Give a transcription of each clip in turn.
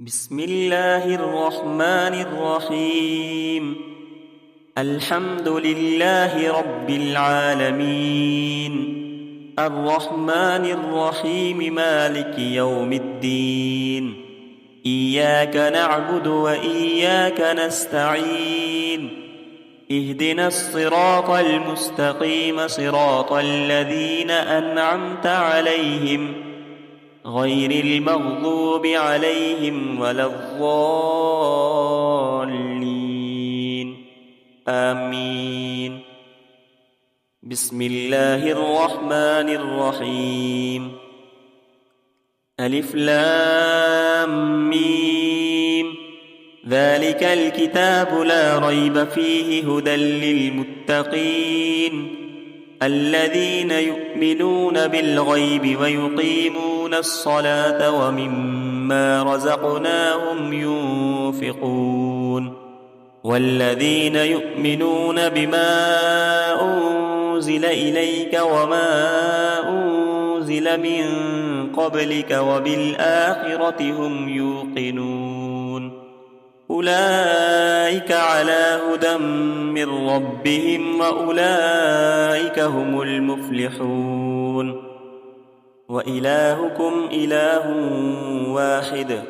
بسم الله الرحمن الرحيم. الحمد لله رب العالمين، الرحمن الرحيم، مالك يوم الدين. إياك نعبد وإياك نستعين. اهدنا الصراط المستقيم، صراط الذين أنعمت عليهم غير المغضوب عليهم ولا الضالين، آمين. بسم الله الرحمن الرحيم. ألف لام ميم. ذلك الكتاب لا ريب فيه، هدى للمتقين الذين يؤمنون بالغيب ويقيمون الصلاة ومما رزقناهم ينفقون. والذين يؤمنون بما أنزل إليك وما أنزل من قبلك وبالآخرة هم يوقنون. أولئك على هدى من ربهم وأولئك هم المفلحون. وإلهكم إله واحد،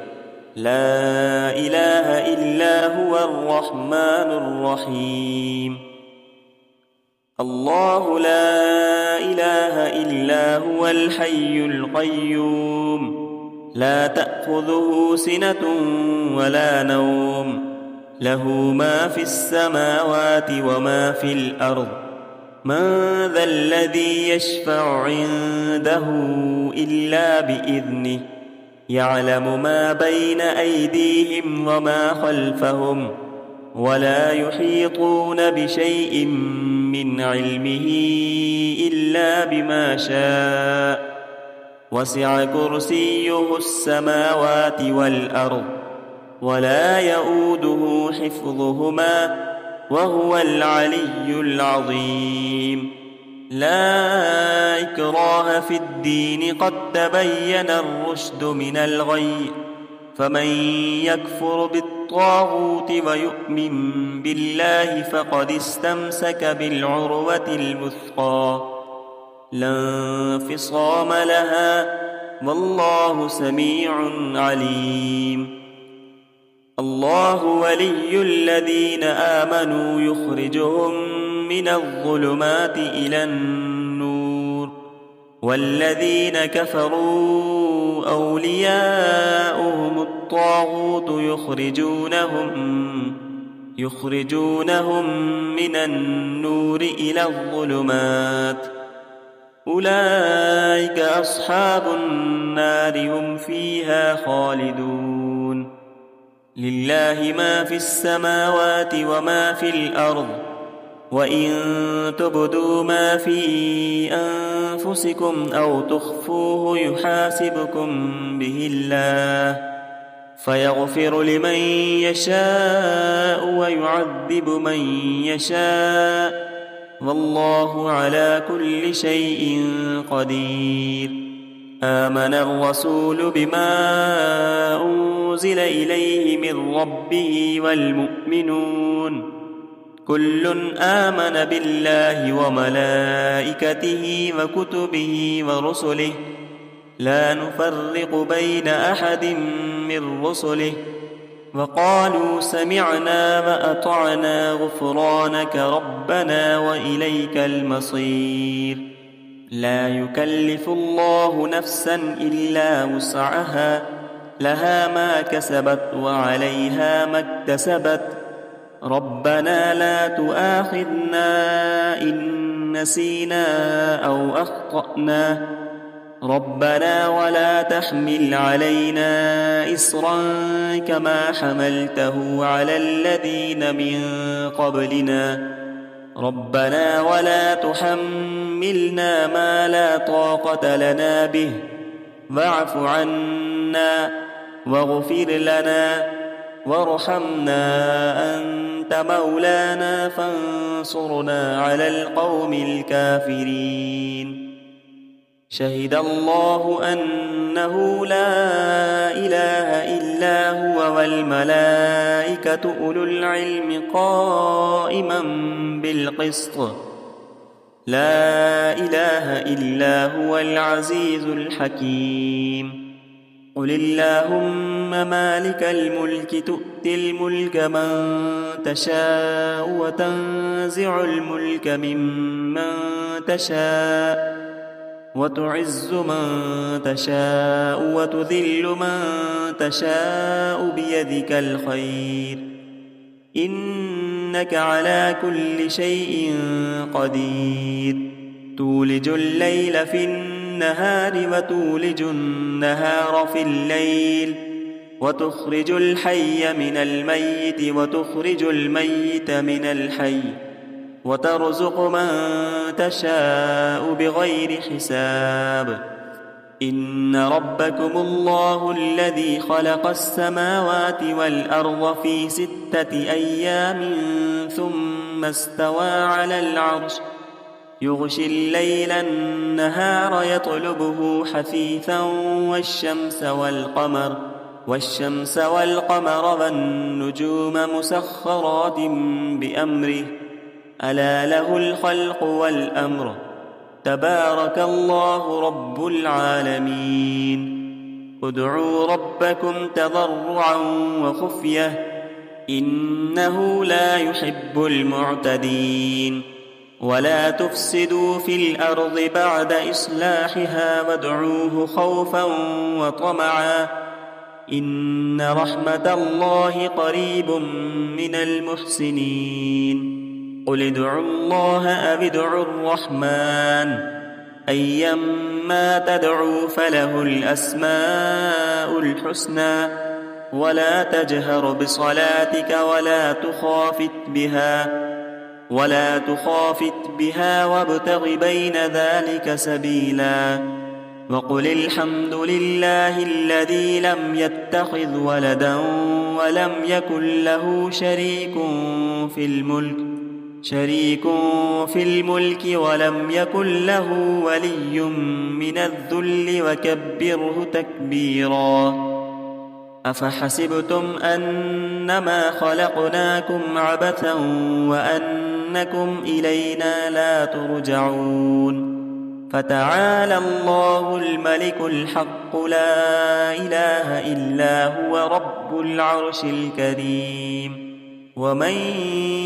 لا إله إلا هو الرحمن الرحيم. الله لا إله إلا هو الحي القيوم، لا تأخذه سنة ولا نوم، له ما في السماوات وما في الأرض. من ذا الذي يشفع عنده إلا بإذنه، يعلم ما بين أيديهم وما خلفهم، ولا يحيطون بشيء من علمه إلا بما شاء. وسع كرسيه السماوات والأرض، ولا يؤوده حفظهما، وهو العلي العظيم. لا إكراه في الدين، قد تبين الرشد من الغي. فمن يكفر بالطاغوت ويؤمن بالله فقد استمسك بالعروة الوثقى، لا انفصام لها، والله سميع عليم. الله ولي الذين آمنوا، يخرجهم من الظلمات إلى النور. والذين كفروا أولياؤهم الطاغوت، يخرجونهم من النور إلى الظلمات. أولئك أصحاب النار، هم فيها خالدون. لله ما في السماوات وما في الأرض، وإن تبدوا ما في أنفسكم أو تخفوه يحاسبكم به الله، فيغفر لمن يشاء ويعذب من يشاء، والله على كل شيء قدير. آمن الرسول بما أنزل إليه من ربه والمؤمنون، كل آمن بالله وملائكته وكتبه ورسله، لا نفرق بين أحد من رسله، وقالوا سمعنا وأطعنا غفرانك ربنا وإليك المصير. لا يكلف الله نفسا إلا وسعها، لها ما كسبت وعليها ما اكتسبت. ربنا لا تؤاخذنا إن نسينا أو أخطأنا، ربنا ولا تحمل علينا إصرا كما حملته على الذين من قبلنا، ربنا ولا تحملنا ما لا طاقة لنا به، واعف عنا واغفر لنا وارحمنا، أنت مولانا فانصرنا على القوم الكافرين. شهد الله أن أنه لا إله إلا هو والملائكة أولو العلم قائما بالقسط لا إله إلا هو العزيز الحكيم قل اللهم مالك الملك تؤتي الملك من تشاء وتنزع الملك ممن تشاء وتعز من تشاء وتذل من تشاء بيدك الخير إنك على كل شيء قدير تولج الليل في النهار وتولج النهار في الليل وتخرج الحي من الميت وتخرج الميت من الحي وترزق من تشاء بغير حساب إن ربكم الله الذي خلق السماوات والأرض في 6 أيام ثم استوى على العرش يغشي الليل النهار يطلبه حثيثا والشمس والقمر والنجوم مسخرات بأمره ألا له الخلق والأمر تبارك الله رب العالمين ادعوا ربكم تضرعا وخفية إنه لا يحب المعتدين ولا تفسدوا في الأرض بعد إصلاحها وادعوه خوفا وطمعا إن رحمة الله قريب من المحسنين قل ادعوا الله أو ادعوا الرحمن أيما تدعوا فله الأسماء الحسنى ولا تجهر بصلاتك ولا تخافت بها وابتغ بين ذلك سبيلا وقل الحمد لله الذي لم يتخذ ولدا ولم يكن له شريك في الملك ولم يكن له ولي من الذل وكبره تكبيرا أفحسبتم أنما خلقناكم عبثا وأنكم إلينا لا ترجعون فتعالى الله الملك الحق لا إله إلا هو رب العرش الكريم ومن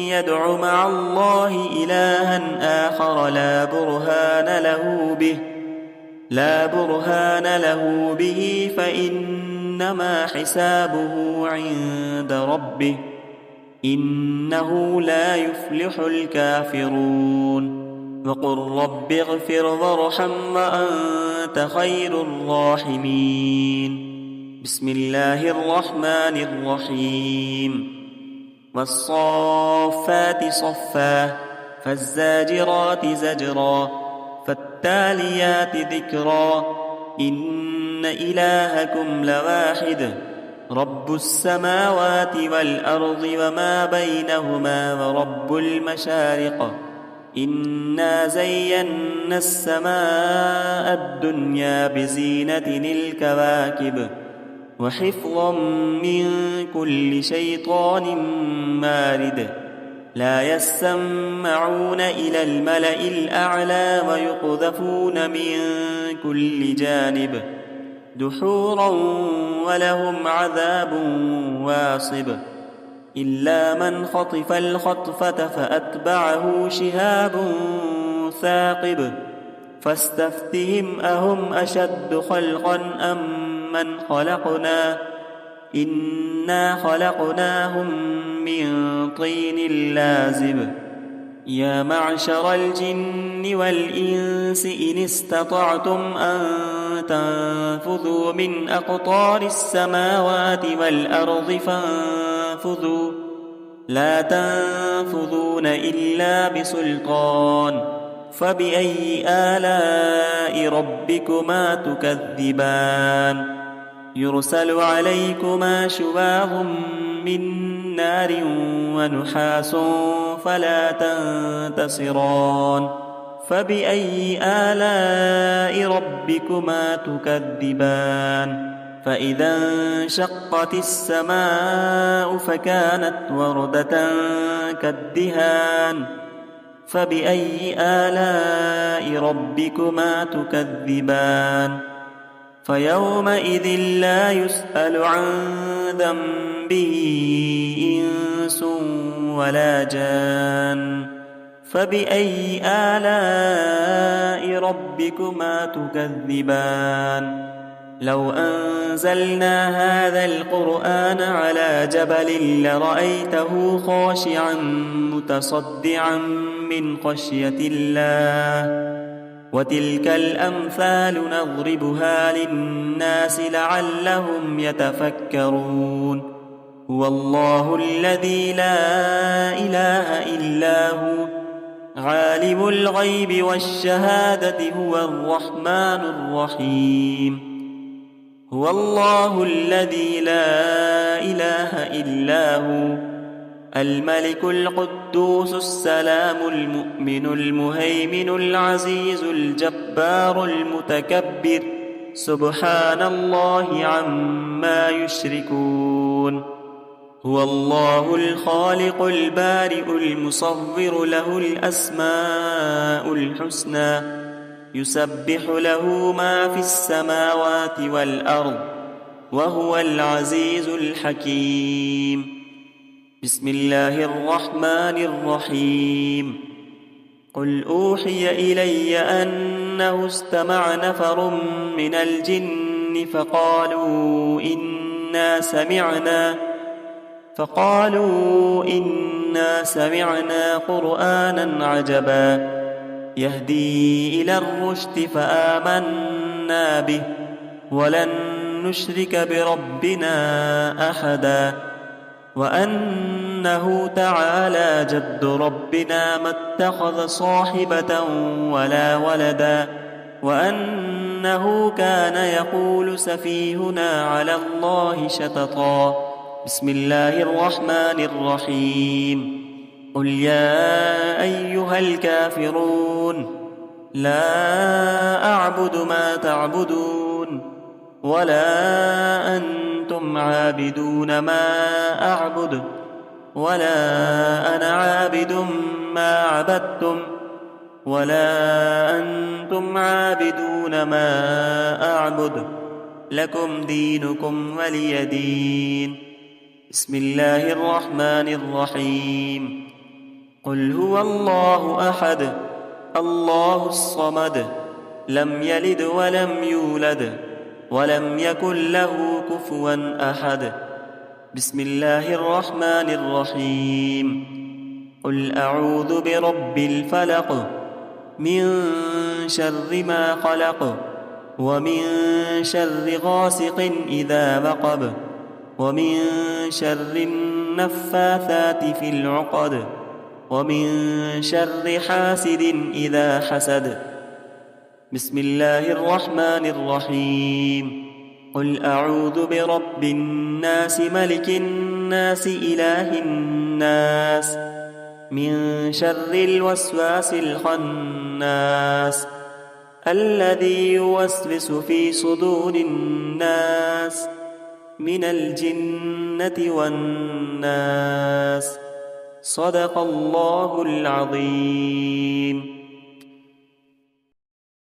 يدع مع الله إلها آخر لا برهان له به فإنما حسابه عند ربه إنه لا يفلح الكافرون وقل رب اغفر وارحم وأنت خير الراحمين بسم الله الرحمن الرحيم والصافات صفا فالزاجرات زجرا فالتاليات ذكرا إن إلهكم لواحد رب السماوات والأرض وما بينهما ورب المشارق إنا زينا السماء الدنيا بزينة الكواكب وحفظا من كل شيطان مارد لا يسمعون إلى الملأ الأعلى ويقذفون من كل جانب دحورا ولهم عذاب واصب إلا من خطف الخطفة فأتبعه شهاب ثاقب فاستفتهم أهم أشد خلقا أم من خلقنا إنا خلقناهم من طين لازب يا معشر الجن والإنس إن استطعتم أن تنفذوا من أقطار السماوات والأرض فانفذوا لا تنفذون إلا بسلطان فبأي آلاء ربكما تكذبان يرسل عليكما شواظ من نار ونحاس فلا تنتصران فبأي آلاء ربكما تكذبان فإذا انشقت السماء فكانت وردة كالدهان فبأي آلاء ربكما تكذبان فيومئذ لا يسأل عن ذنبه إنس ولا جان فبأي آلاء ربكما تكذبان لو أنزلنا هذا القرآن على جبل لرأيته خاشعا متصدعا من خشية الله وتلك الأمثال نضربها للناس لعلهم يتفكرون هو الله الذي لا إله إلا هو عالم الغيب والشهادة هو الرحمن الرحيم هو الله الذي لا إله إلا هو الملك القدوس السلام المؤمن المهيمن العزيز الجبار المتكبر سبحان الله عما يشركون هو الله الخالق البارئ المصور له الأسماء الحسنى يسبح له ما في السماوات والأرض وهو العزيز الحكيم بسم الله الرحمن الرحيم قل أوحي إلي أنه استمع نفر من الجن فقالوا إنا سمعنا قرآنا عجبا يهدي إلى الرشد فآمنا به ولن نشرك بربنا أحدا وأنه تعالى جد ربنا ما اتخذ صاحبة ولا ولدا وأنه كان يقول سفيهنا على الله شططا بسم الله الرحمن الرحيم قل يا أيها الكافرون لا أعبد ما تعبدون ولا أنتم عابدون ما أعبد ولا أنا عابد ما عبدتم ولا أنتم عابدون ما أعبد لكم دينكم ولي دين بسم الله الرحمن الرحيم قل هو الله أحد الله الصمد لم يلد ولم يولد ولم يكن له كفوا أحد بسم الله الرحمن الرحيم قل أعوذ برب الفلق من شر ما خلق ومن شر غاسق إذا وقب ومن شر النفاثات في العقد ومن شر حاسد إذا حسد بسم الله الرحمن الرحيم قل أعوذ برب الناس ملك الناس إله الناس من شر الوسواس الخناس الذي يوسوس في صدور الناس من الجنة والناس صدق الله العظيم.